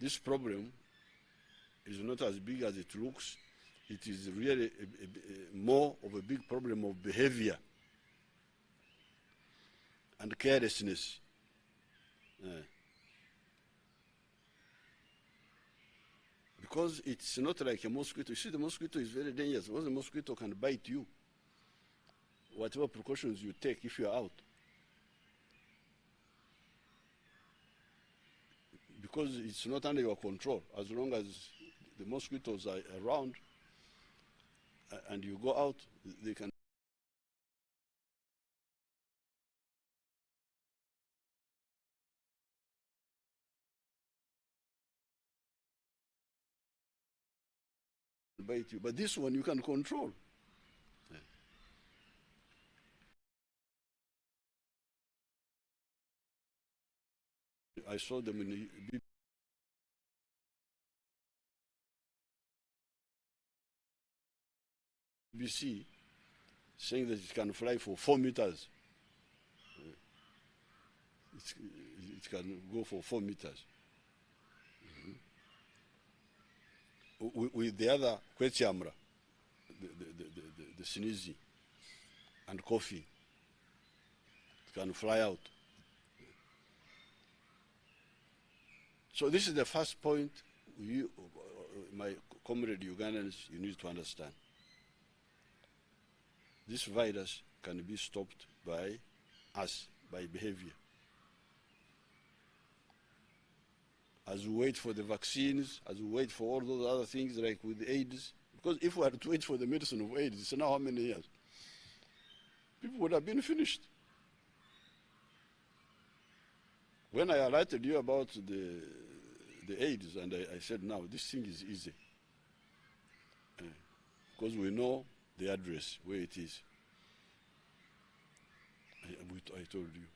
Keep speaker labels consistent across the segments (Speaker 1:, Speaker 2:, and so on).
Speaker 1: this problem is not as big as it looks. It is really more of a big problem of behavior and carelessness. Because it's not like a mosquito. You see, the mosquito is very dangerous. Because the mosquito can bite you, whatever precautions you take if you're out. Because it's not under your control. As long as the mosquitoes are around and you go out, they can bite you. But this one you can control. I saw them in the BBC saying that it can fly for 4 meters. It can go for 4 meters. With the other Kwetiamra, the sneezy and coffee, it can fly out. So this is the first point you, my comrade Ugandans, you need to understand. This virus can be stopped by us, by behavior. As we wait for the vaccines, as we wait for all those other things like with AIDS, because if we had to wait for the medicine of AIDS, it's now how many years? People would have been finished. When I alerted you about the AIDS, and I said, now, this thing is easy. Because we know the address, where it is. I told you.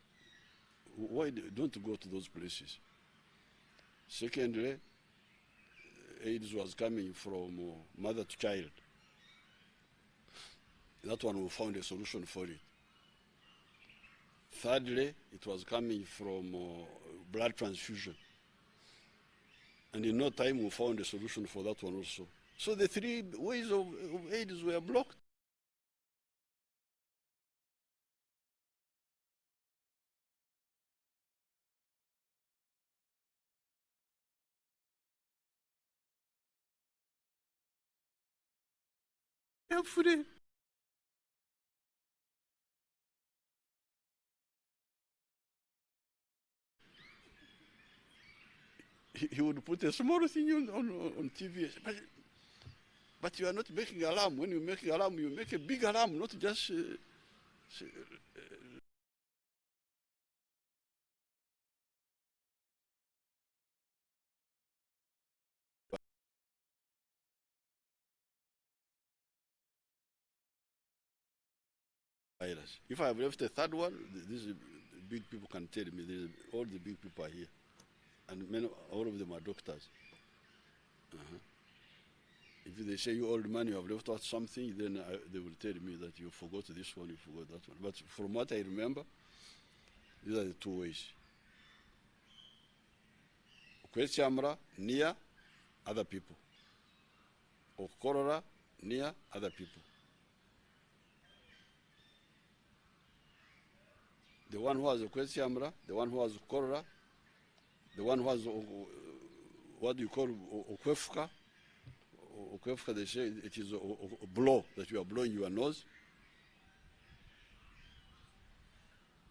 Speaker 1: Why don't go to those places? Secondly, AIDS was coming from mother to child. That one we found a solution for it. Thirdly, it was coming from blood transfusion. And in no time we found a solution for that one also. So the 3 ways of AIDS were blocked. Hopefully. He would put a small thing on TV. But you are not making alarm. When you make alarm, you make a big alarm, not just virus. If I have left a third one, these big people can tell me. All the big people are here. And all of them are doctors. If they say, you old man, you have left out something, then they will tell me that you forgot this one, you forgot that one. But from what I remember, these are the 2 ways. Kwetiamra, near other people. Or cholera, near other people. The one who has Kwetiamra, the one who has cholera, the one who has, what do you call, Okwefka? Okwefka, they say it is a blow, that you are blowing your nose.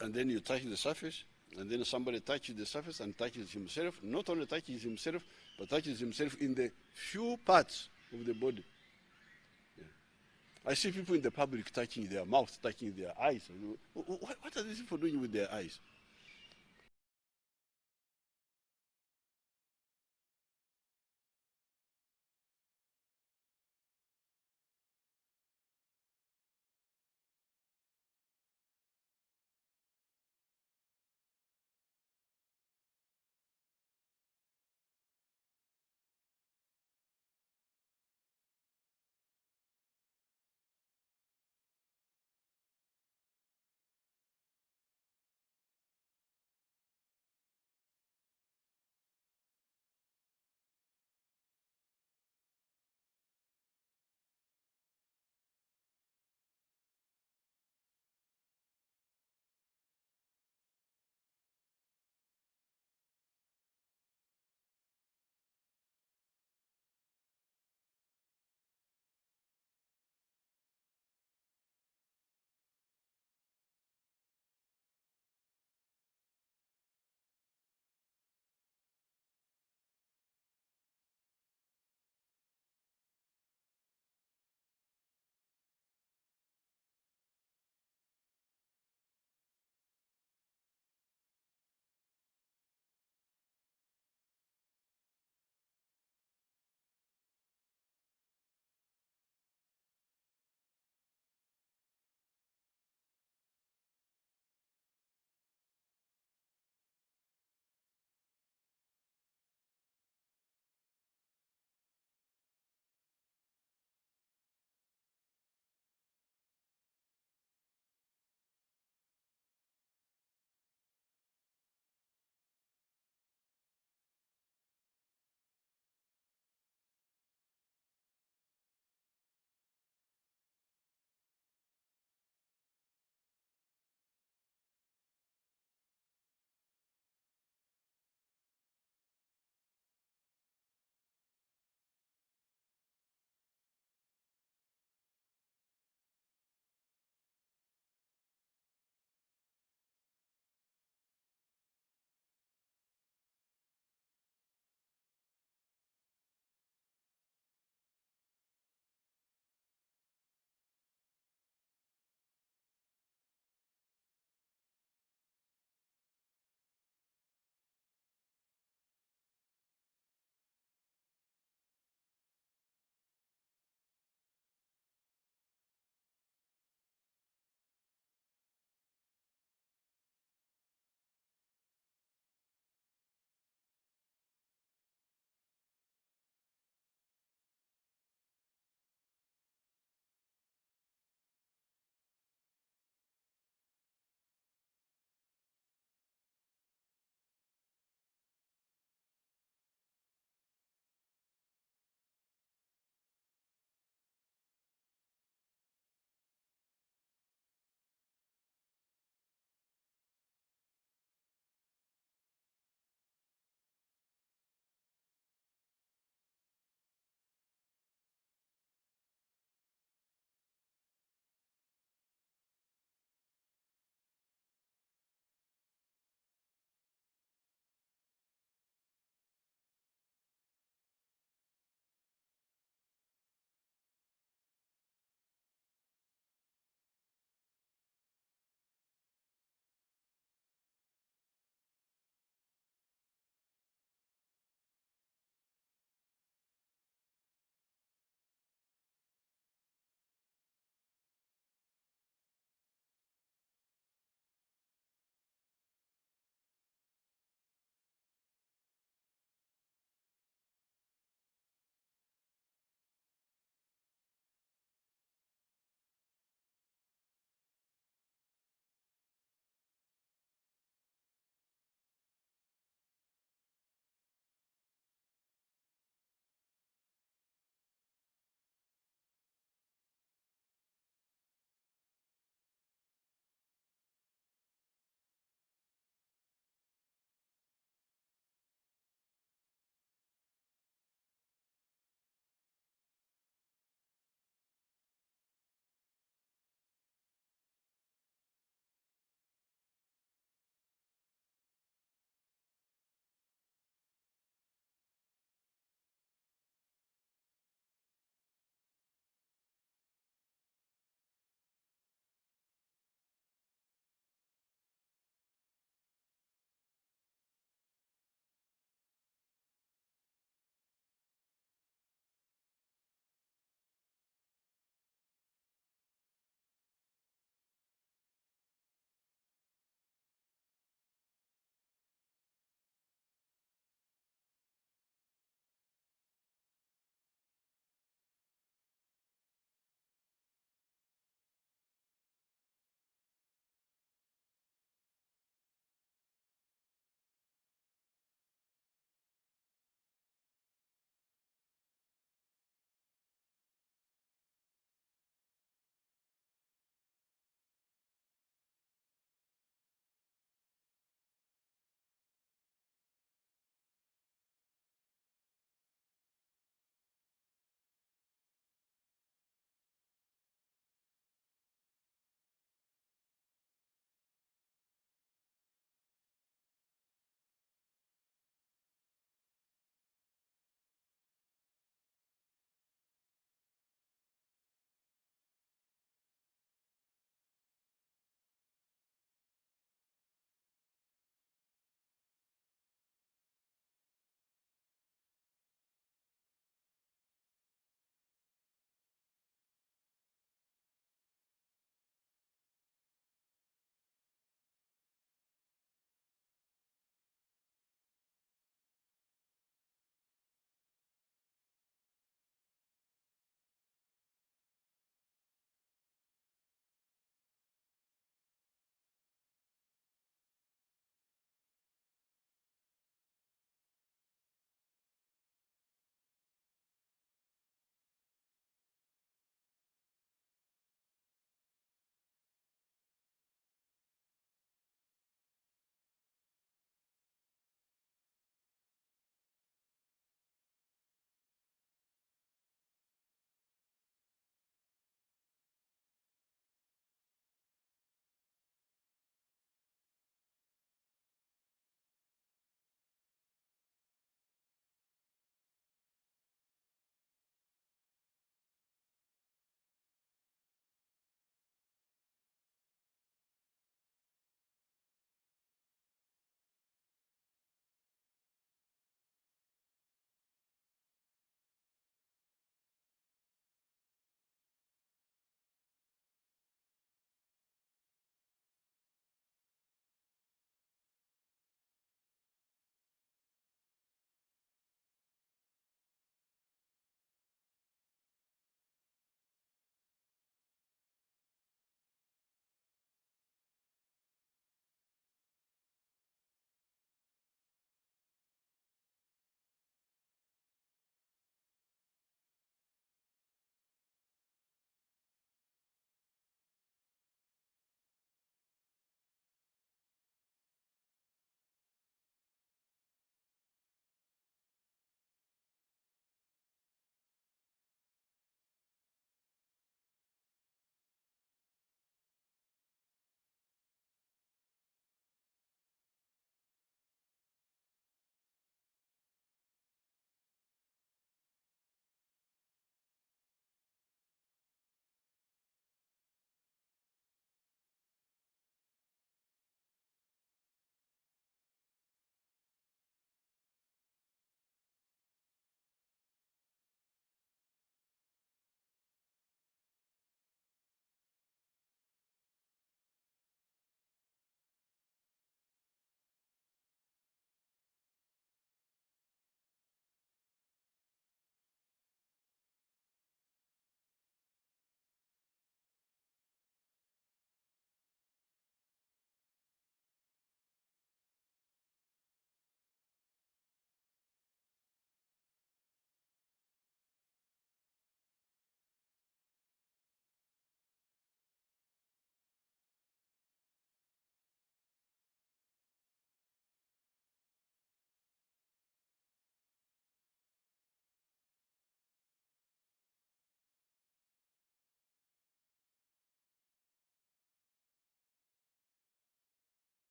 Speaker 1: And then you touch the surface, and then somebody touches the surface and touches himself. Not only touches himself, but touches himself in the few parts of the body. Yeah. I see people in the public touching their mouth, touching their eyes. What are these people doing with their eyes?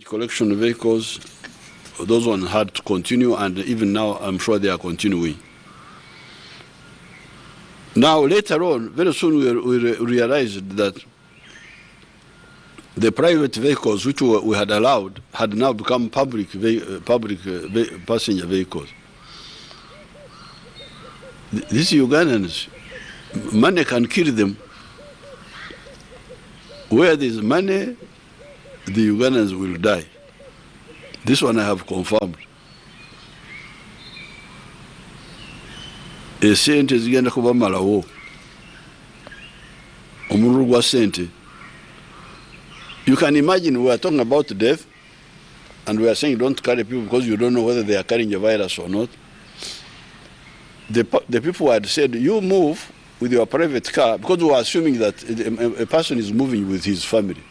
Speaker 1: Collection vehicles, those ones had to continue, and even now I'm sure they are continuing. Now later on, very soon we realized that the private vehicles which we had allowed had now become public passenger vehicles. These Ugandans, money can kill them. Where there is money, the Ugandans will die. This one I have confirmed. Esente zigenda kuba malawo. Omululu gwa sente. You can imagine we are talking about death, and we are saying don't carry people because you don't know whether they are carrying a virus or not. The people had said, you move with your private car, because we are assuming that a person is moving with his family.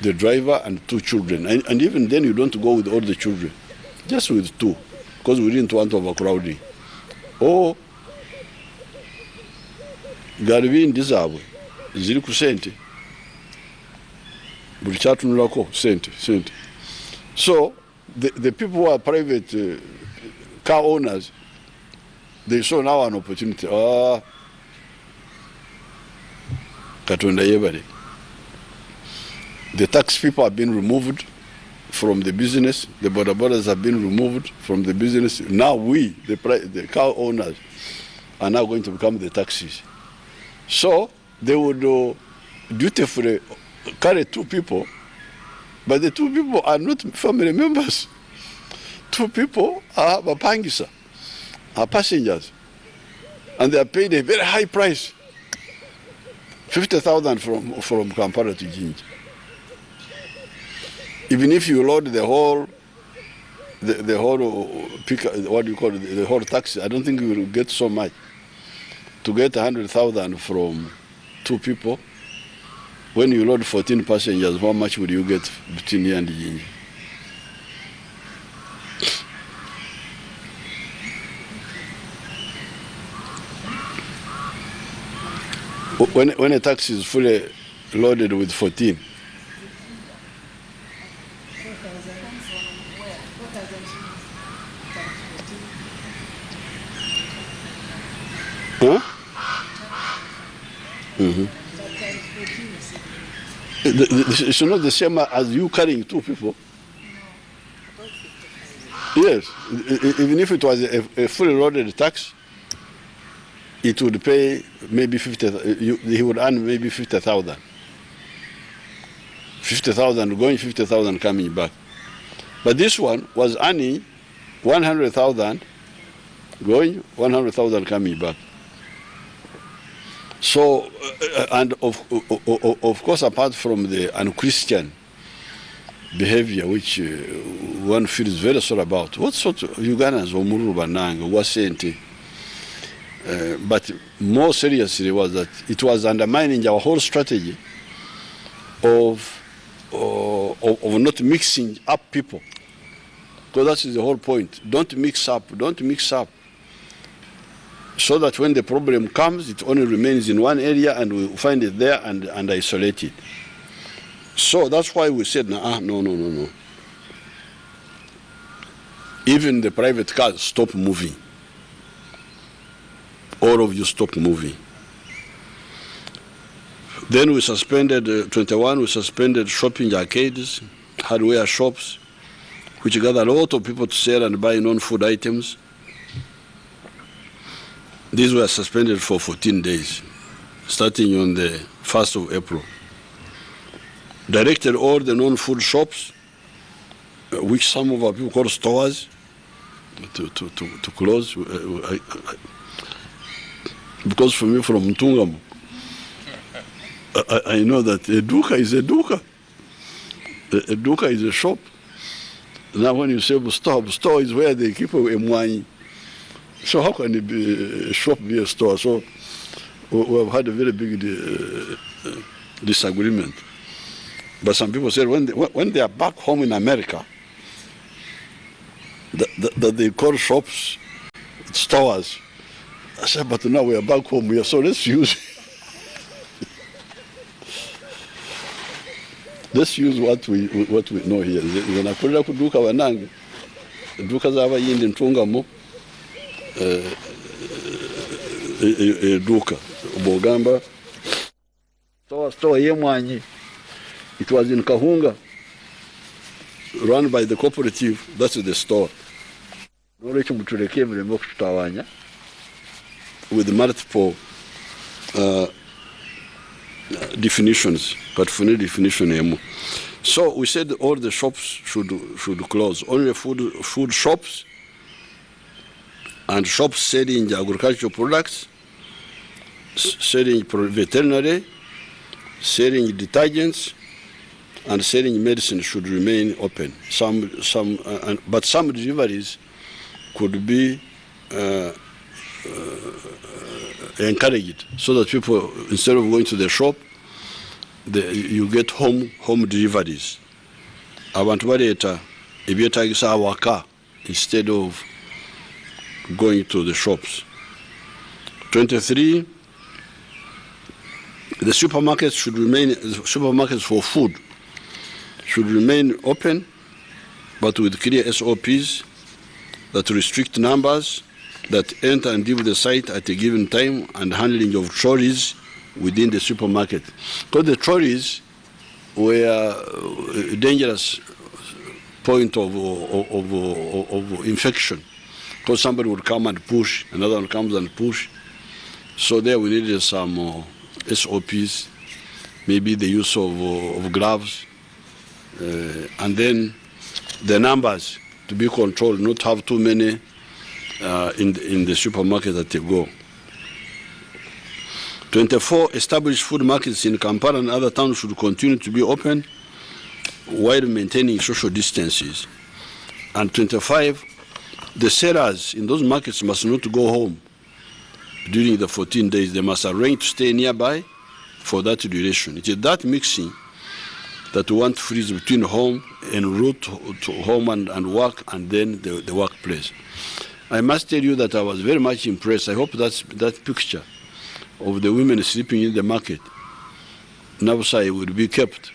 Speaker 1: The driver and 2 children. And even then you don't go with all the children, just with 2, because we didn't want overcrowding. Or Garvin Dizabwe, ziri ku sente. Buli kyatunulako sente. So the people who are private car owners, they saw now an opportunity. Katonda yebale. The tax people have been removed from the business. The border borders have been removed from the business. Now we, the car owners, are now going to become the taxis. So they would dutifully carry 2 people, but the 2 people are not family members. 2 people are mapangisa, are passengers, and they are paid a very high price, 50,000 from Kampala to Jinja. Even if you load the whole what do you call it, the whole taxi, I don't think you will get so much. To get 100,000 from 2 people, when you load 14 passengers, how much would you get between here and Jinja? When a taxi is fully loaded with 14, huh? Mm-hmm. It's not the same as you carrying 2 people. Yes, even if it was a fully loaded tax, it would pay maybe 50. He would earn maybe 50,000. 50,000 going, 50,000 coming back. But this one was earning 100,000 going, 100,000 coming back. So, and of course, apart from the unchristian behavior, which one feels very sorry about, what sort of Ugandans, Omuru Bananga, Wasente, but more seriously was that it was undermining our whole strategy of not mixing up people. Because that is the whole point. Don't mix up. So that when the problem comes, it only remains in one area and we find it there and isolate it. So that's why we said, no. Even the private cars, stop moving. All of you stop moving. Then we suspended, 21, we suspended shopping arcades, hardware shops, which gather a lot of people to sell and buy non-food items. These were suspended for 14 days, starting on the 1st of April. Directed all the non-food shops, which some of our people call stores, to close. Because for me, from Mtungamu, I know that a duka is a duka. A duka is a shop. Now when you say store is where they keep away money. So how can a shop be a store? So we have had a very big disagreement. But some people said when they are back home in America, that they call shops stores. I said, but now we are back home here, so let's use it. Let's use what we know here. Nakorera kuduka wanange. Duka zaba yindi ntungamo duka. Bogamba. Store yemwanyi. It was in Kahunga, run by the cooperative. That's the store. With multiple definitions, but for no definition. So we said all the shops should close. Only food shops and shops selling agricultural products, selling veterinary, selling detergents, and selling medicine should remain open. But some deliveries could be encouraged, so that people, instead of going to the shop, you get home deliveries. Abantu baleeta ebyetaagisa awaka instead of going to the shops. 23. The supermarkets for food should remain open, but with clear SOPs that restrict numbers that enter and leave the site at a given time, and handling of trolleys within the supermarket. Because the trolleys were a dangerous point of infection. Because somebody would come and push, another one comes and push. So there we needed some SOPs, maybe the use of gloves, and then the numbers to be controlled, not have too many in the supermarket that they go. 24, established food markets in Kampala and other towns should continue to be open while maintaining social distances. And 25, the sellers in those markets must not go home during the 14 days. They must arrange to stay nearby for that duration. It is that mixing that we want to freeze between home and route to home and work, and then the workplace. I must tell you that I was very much impressed. I hope that picture of the women sleeping in the market, Nabusai, would be kept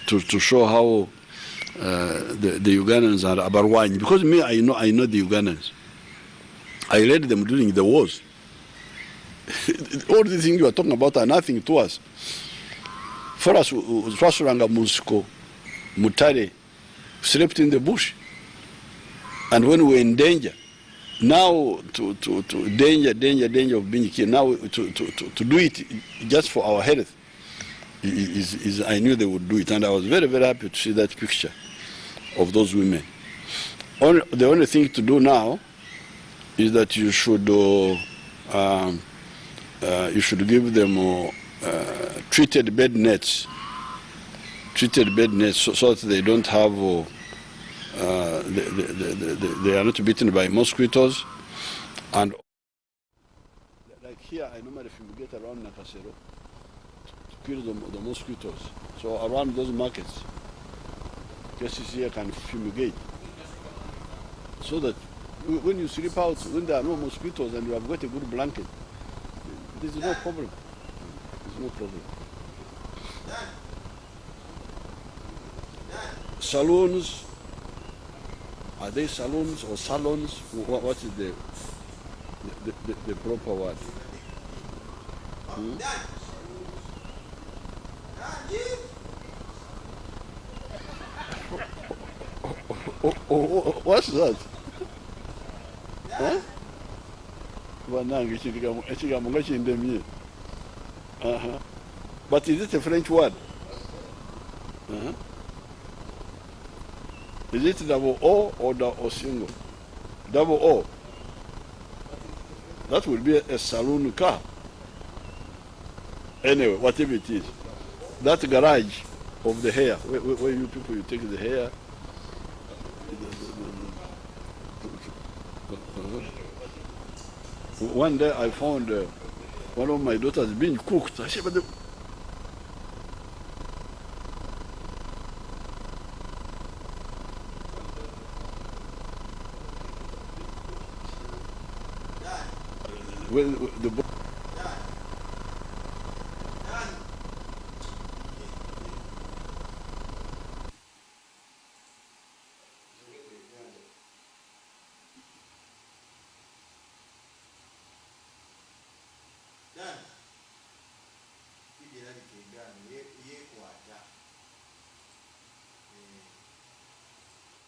Speaker 1: to show how the Ugandans are abarwani. Because me, I know the Ugandans. I read them during the wars. All the things you are talking about are nothing to us. For us, Swasuranga, Musco, Mutare, slept in the bush. And when we were in danger, now to danger of being killed, now to do it just for our health, is I knew they would do it. And I was very, very happy to see that picture of those women. The only thing to do now is that you should give them treated bed nets, so that they don't have, they are not bitten by mosquitoes. And like here, I normally fumigate around Nakasero to kill the mosquitoes. So around those markets, cases here can fumigate, so that when you sleep out, when there are no mosquitoes and you have got a good blanket, there's no problem. There's no problem. Saloons, are they saloons or salons? What is the proper word? What's that? Huh? But is it a French word? Is it double O or single? Double O. That would be a saloon car. Anyway, whatever it is. That garage of the hair, where you people, you take the hair. One day I found one of my daughters being cooked. I said, but the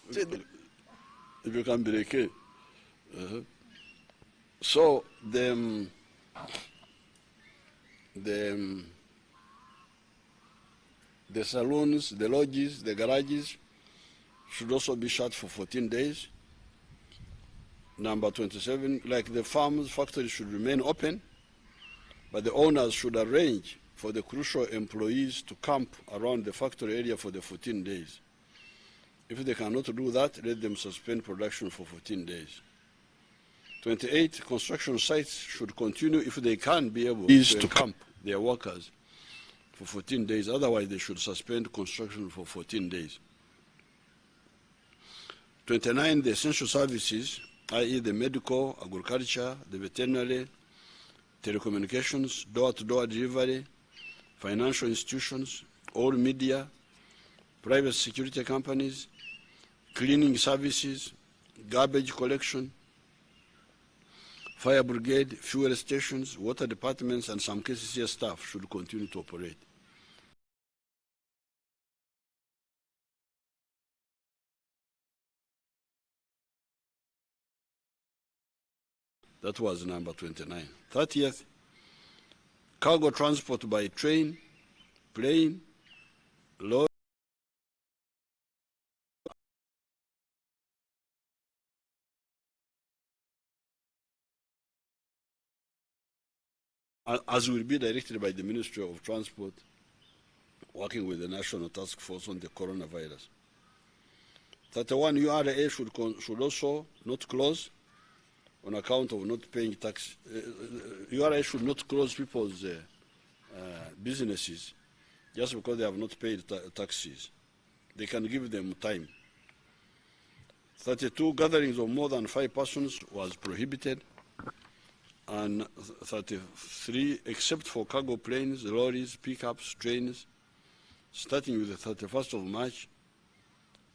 Speaker 1: if you can break it. So the saloons, the lodges, the garages should also be shut for 14 days. Number 27, like the farms, factories should remain open, but the owners should arrange for the crucial employees to camp around the factory area for the 14 days. If they cannot do that, let them suspend production for 14 days. 28, construction sites should continue if they can be able to camp their workers for 14 days. Otherwise, they should suspend construction for 14 days. 29, the essential services, i.e. the medical, agriculture, the veterinary, telecommunications, door-to-door delivery, financial institutions, all media, private security companies, cleaning services, garbage collection, fire brigade, fuel stations, water departments, and some KCCS staff should continue to operate. That was number 29. 30th, cargo transport by train, plane, lorry, as will be directed by the Ministry of Transport, working with the National Task Force on the coronavirus. 31, URA should also not close on account of not paying tax. URA should not close people's businesses just because they have not paid taxes. They can give them time. 32, gatherings of more than 5 persons was prohibited. And 33, except for cargo planes, lorries, pickups, trains, starting with the 31st of March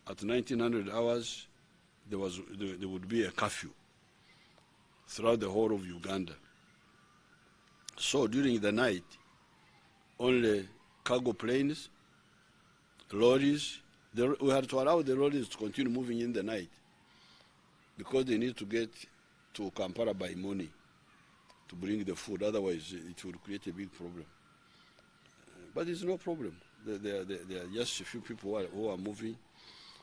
Speaker 1: at 1900 hours, there would be a curfew throughout the whole of Uganda. So during the night, only cargo planes, lorries, we had to allow the lorries to continue moving in the night because they need to get to Kampala by morning to bring the food. Otherwise, it would create a big problem. But there's no problem. There are just a few people who are moving.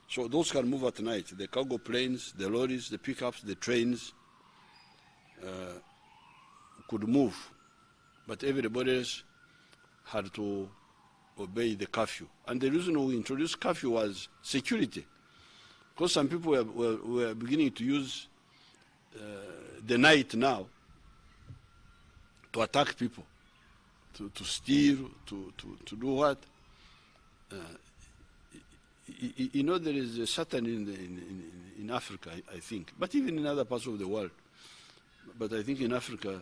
Speaker 1: So those can move at night. The cargo planes, the lorries, the pickups, the trains could move. But everybody else had to obey the curfew. And the reason we introduced curfew was security. Because some people were beginning to use the night now to attack people, to steal, to do what? You know, there is a Satan in Africa, I think, but even in other parts of the world. But I think in Africa,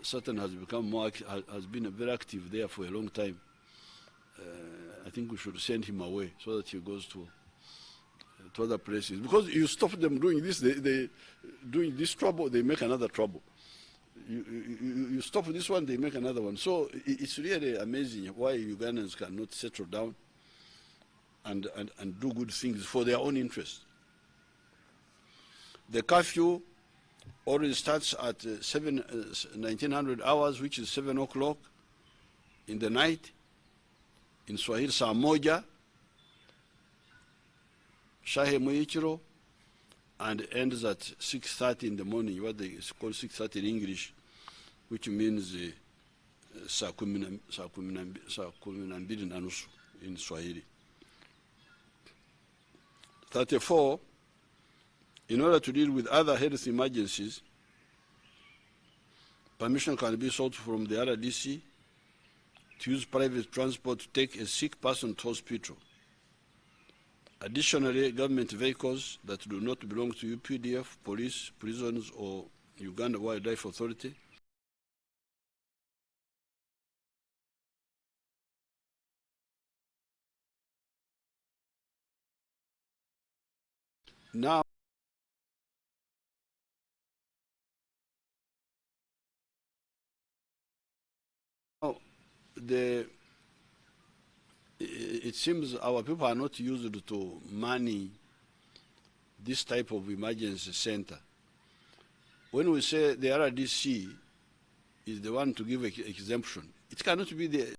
Speaker 1: Satan has become has been very active there for a long time. I think we should send him away so that he goes to other places. Because you stop them doing this, they doing this trouble, they make another trouble. You stop this one, they make another one. So it's really amazing why Ugandans cannot settle down and do good things for their own interest. The curfew already starts at 1900 hours, which is 7 o'clock in the night. In Swahili, saa moja, shahe muichiro, and ends at 6:30 in the morning, what they call 6:30 in English, which means saa kumi na mbili na nusu in Swahili. 34, in order to deal with other health emergencies, permission can be sought from the RDC to use private transport to take a sick person to hospital. Additionally, government vehicles that do not belong to UPDF, police, prisons, or Uganda Wildlife Authority now it seems our people are not used to money this type of emergency center. When we say the RDC is the one to give exemption, it cannot be the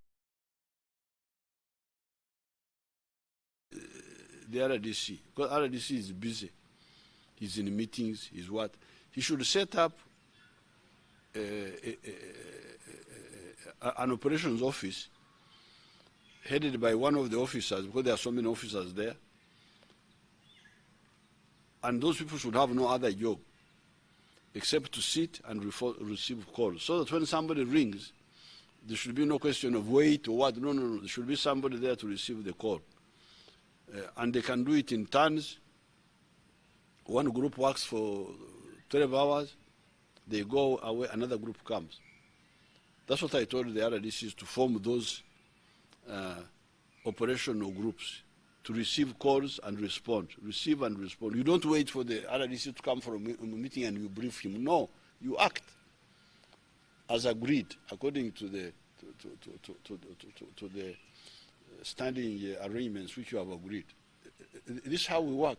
Speaker 1: RDC, because RDC is busy. He's in meetings, he's what? He should set up an operations office headed by one of the officers, because there are so many officers there. And those people should have no other job except to sit and receive calls. So that when somebody rings, there should be no question of wait or what. No, no, no. There should be somebody there to receive the call. And they can do it in turns. One group works for 12 hours. They go away, another group comes. That's what I told the RDCs, to form those operational groups, to receive calls and respond, receive and respond. You don't wait for the RDC to come for a meeting and you brief him. No, you act as agreed according to the standing arrangements which you have agreed. This is how we work.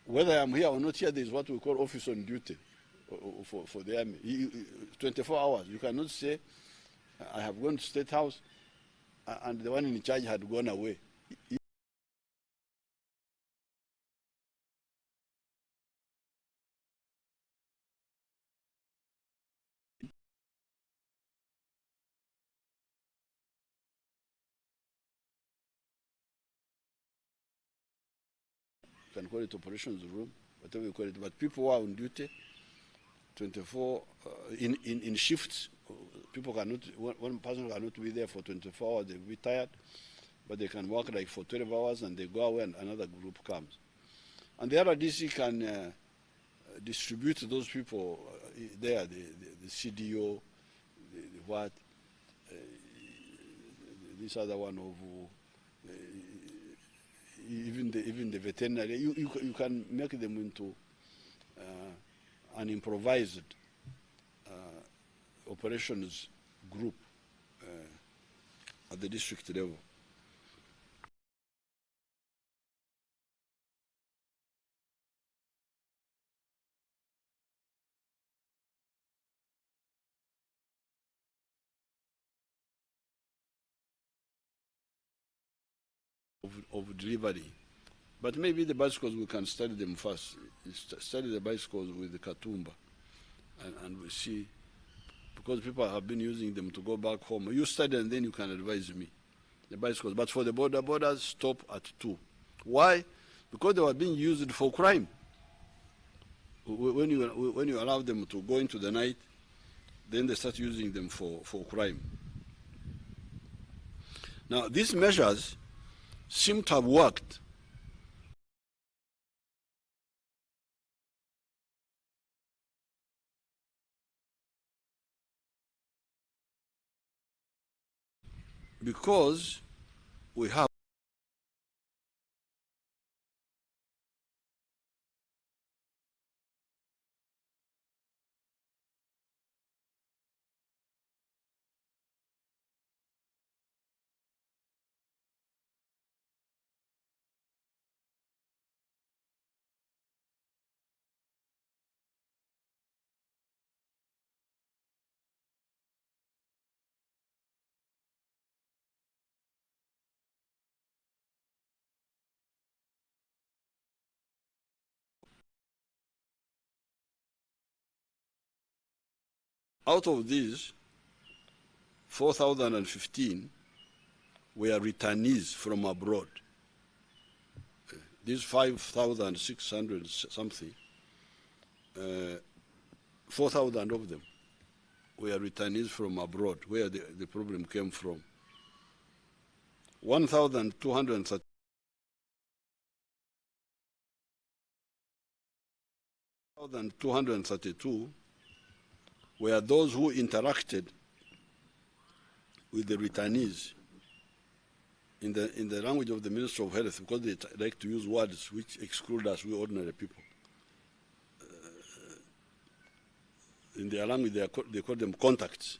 Speaker 1: Whether I'm here or not here, there is what we call office on duty for the army. 24 hours. You cannot say, I have gone to State House and the one in charge had gone away. You can call it operations room, whatever you call it, but people who are on duty 24 in shifts. People cannot, one person cannot be there for 24 hours, they'll be tired, but they can work like for 12 hours and they go away and another group comes. And the RDC can distribute those people there, the CDO, the what, this other one of, even the veterinary. You can make them into an improvised operations group at the district level. Of delivery. But maybe the bicycles, we can study them first. Study the bicycles with the Katumba and we see, because people have been using them to go back home. You study and then you can advise me, the bicycles. But for the borders stop at 2. Why? Because they were being used for crime. When you allow them to go into the night, then they start using them for crime. Now, these measures seem to have worked. Because we have out of these 4,015 were returnees from abroad. These 5,600 something, 4,000 of them were returnees from abroad, where the problem came from. 1,232 were those who interacted with the returnees in the language of the Ministry of Health, because they like to use words which exclude us, we ordinary people. In their language, they call them contacts.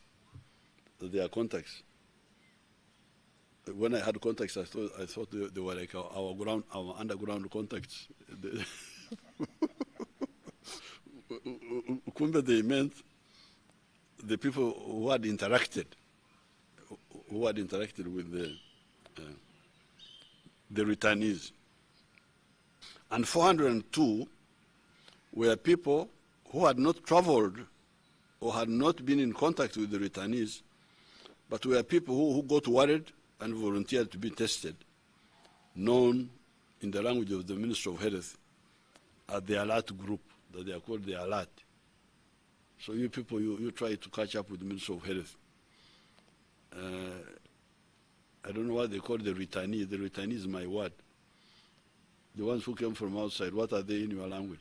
Speaker 1: They are contacts. when I had contacts, I thought they were like our underground contacts. Kumbe, they meant the people who had interacted with the returnees. And 402 were people who had not traveled or had not been in contact with the returnees, but were people who got worried and volunteered to be tested, known in the language of the Ministry of Health as the alert group, that they are called the alert. So you people, you try to catch up with the Ministry of Health. I don't know what they call the returnee. The returnee is my word. The ones who came from outside, what are they in your language?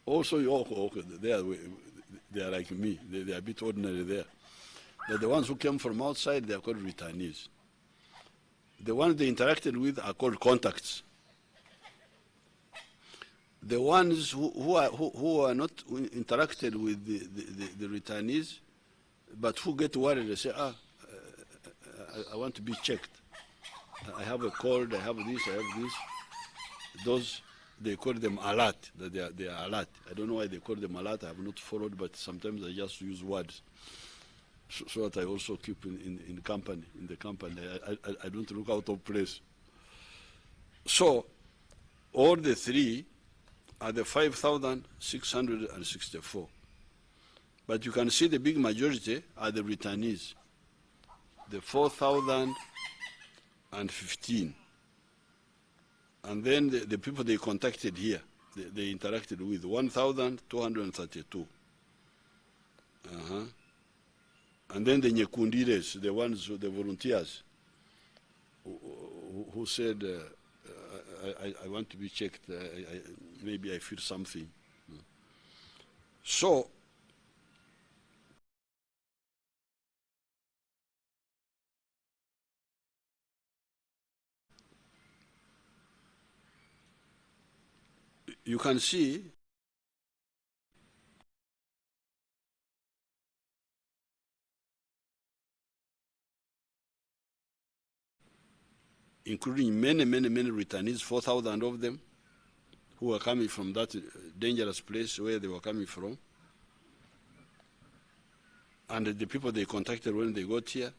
Speaker 1: Also, okay, they are like me. They are a bit ordinary there. But the ones who came from outside, they are called returnees. The ones they interacted with are called contacts. The ones who are not interacted with the returnees, but who get worried, they say, I want to be checked. I have a cold, I have this, I have this. Those, they call them alert, that they are alert. I don't know why they call them alert. I have not followed, but sometimes I just use words so that I also keep in the company. I don't look out of place. So all the three are the 5,664. But you can see the big majority are the returnees, the 4,015. And then the people they contacted here, they interacted with 1,232. And then the Nyekundires, the ones, the volunteers, who said, I want to be checked, maybe I feel something. So, you can see including many returnees, 4,000 of them, who were coming from that dangerous place where they were coming from. And the people they contacted when they got here.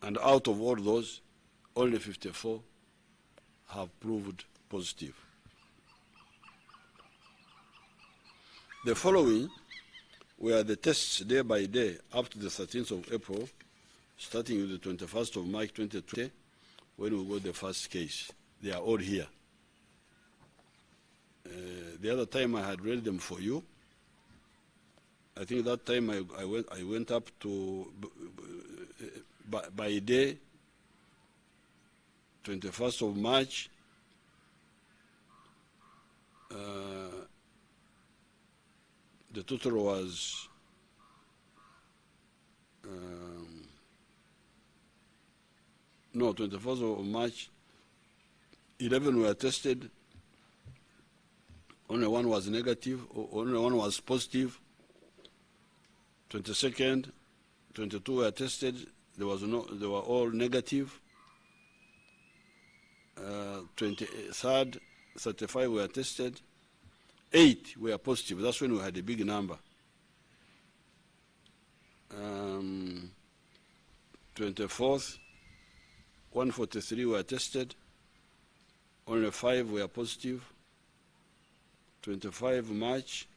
Speaker 1: And out of all those, only 54 have proved positive. The following were the tests day by day up to the 13th of April, starting with the 21st of March 2020, when we got the first case. They are all here. The other time I had read them for you. I think that time I went up to, by day, 21st of March, the total was no, 21st of March, 11 were tested, only one was negative, only one was positive. 22nd, 22 were tested, they were all negative. 23rd, 35 were tested, 8 were positive. That's when we had a big number. 24th, 143 were tested, only 5 were positive. 25 March,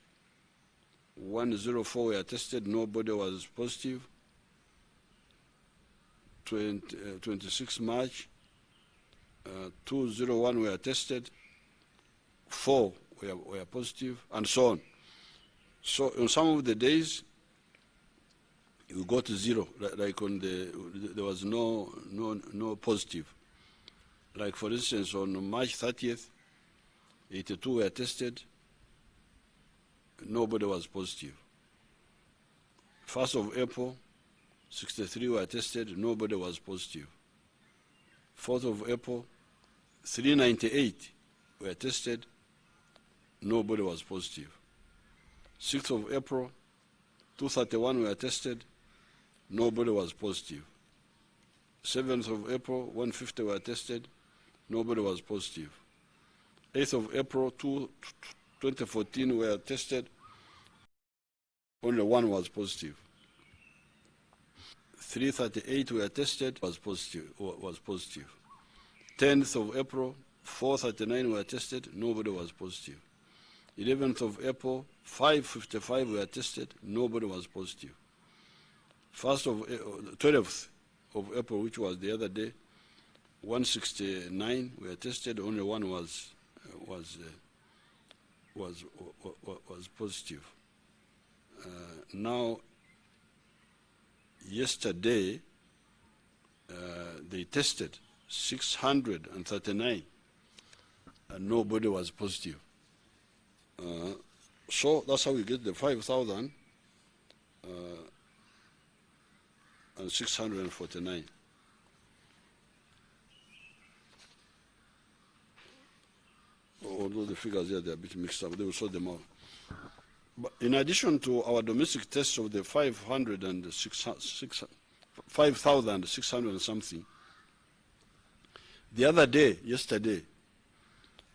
Speaker 1: 104 were tested, nobody was positive. 26 March, 201 were tested, 4 were positive, and so on. So on some of the days, we got to 0, like on there was no positive. Like for instance, on March 30th, 82 were tested, nobody was positive. 1st of April, 63 were tested, nobody was positive. 4th of April, 398 were tested, nobody was positive. 6th of April, 231 were tested, nobody was positive. 7th of April, 150 were tested, nobody was positive. 8th of April, 2014 were tested, only one was positive. 338 were tested, was positive. 10th of April, 439 were tested, nobody was positive. 11th of April, 555 were tested, nobody was positive. 12th of April, which was the other day, 169 were tested, only one was positive. Now, yesterday, they tested 639, and nobody was positive. So that's how we get the 5,649. Although the figures here, they're a bit mixed up, they will sort them out. But in addition to our domestic tests of the 5,600 and something, the other day, yesterday,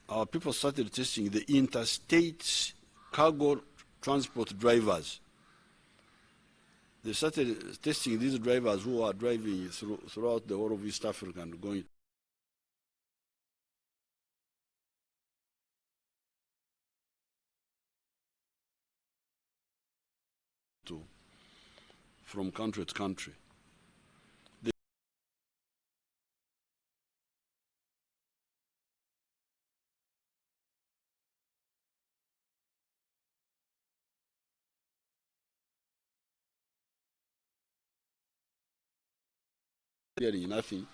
Speaker 1: our people started testing the interstate cargo transport drivers. They started testing these drivers who are driving throughout the whole of East Africa and going from country to country. Fearing nothing.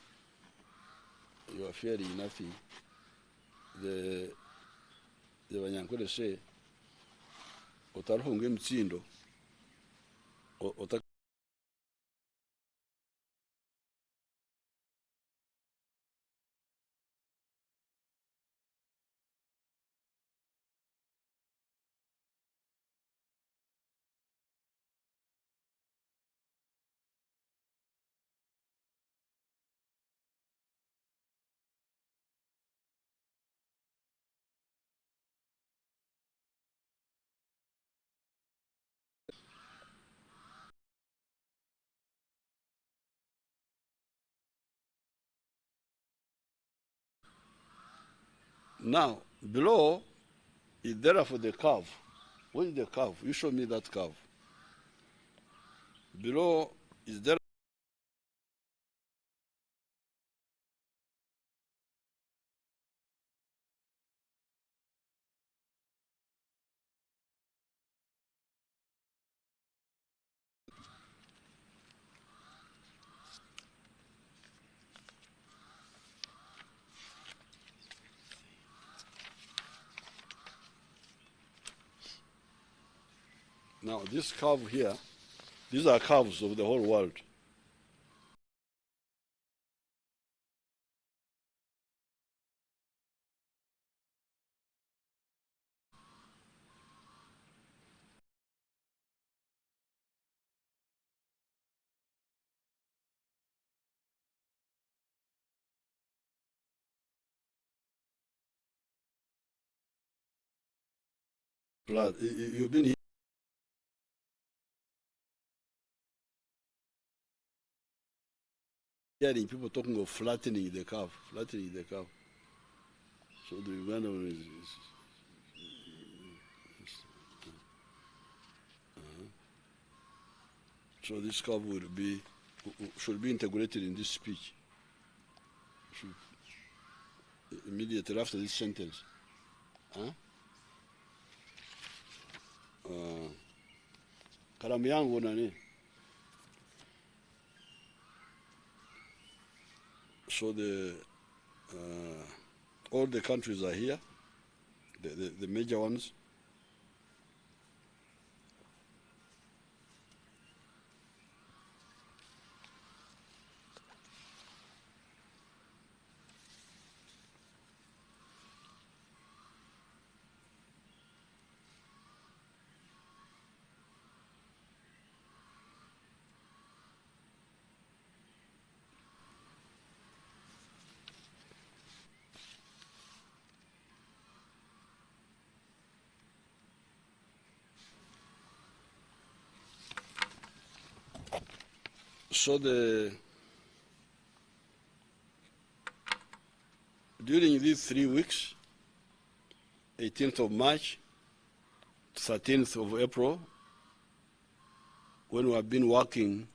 Speaker 1: You are fearing nothing. The Banyankole say, "Otaruhunge mtsindo." Now, below is there for the curve. What is the curve? You show me that curve. Below is there. Now, this curve here, these are curves of the whole world. You've been hearing people talking of flattening the curve, flattening the curve. So the Uganda one is so this curve should be integrated in this speech. Immediately after this sentence. Kalamu yangu nani? So all the countries are here, the major ones. So during these 3 weeks, 18th of March, 13th of April, when we have been working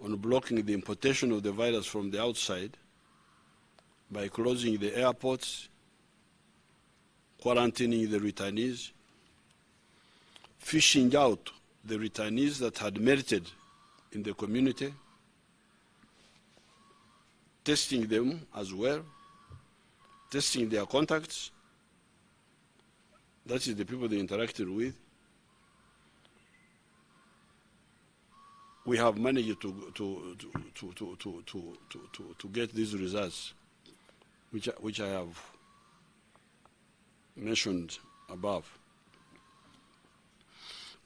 Speaker 1: on blocking the importation of the virus from the outside by closing the airports, quarantining the returnees, fishing out the returnees that had merited in the community, testing them as well, testing their contacts, that is the people they interacted with. We have managed to get these results, which I have mentioned above.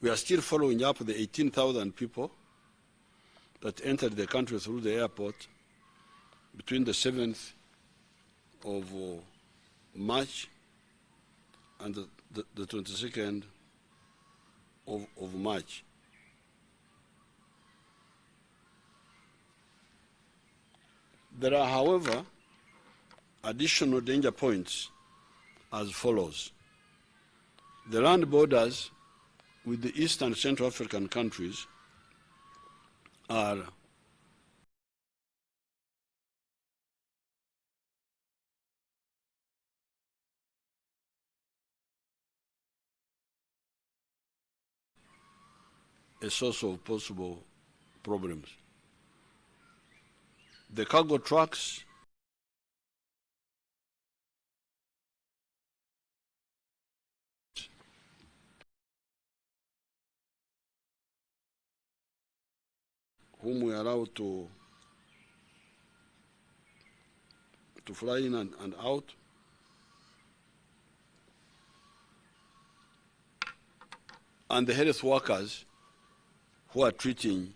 Speaker 1: We are still following up the 18,000 people that entered the country through the airport between the 7th of March and the 22nd of March. There are, however, additional danger points as follows. The land borders with the East and Central African countries are a source of possible problems. The cargo trucks whom we are allowed to fly in and out, and the health workers who are treating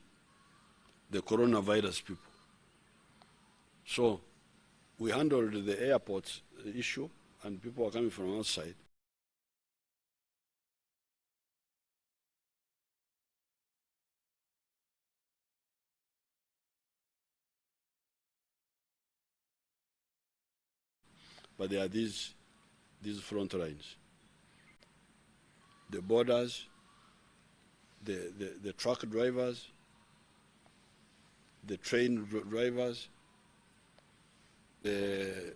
Speaker 1: the coronavirus people. So we handled the airport issue, and people are coming from outside. But there are these front lines. The borders, the truck drivers, the train drivers, the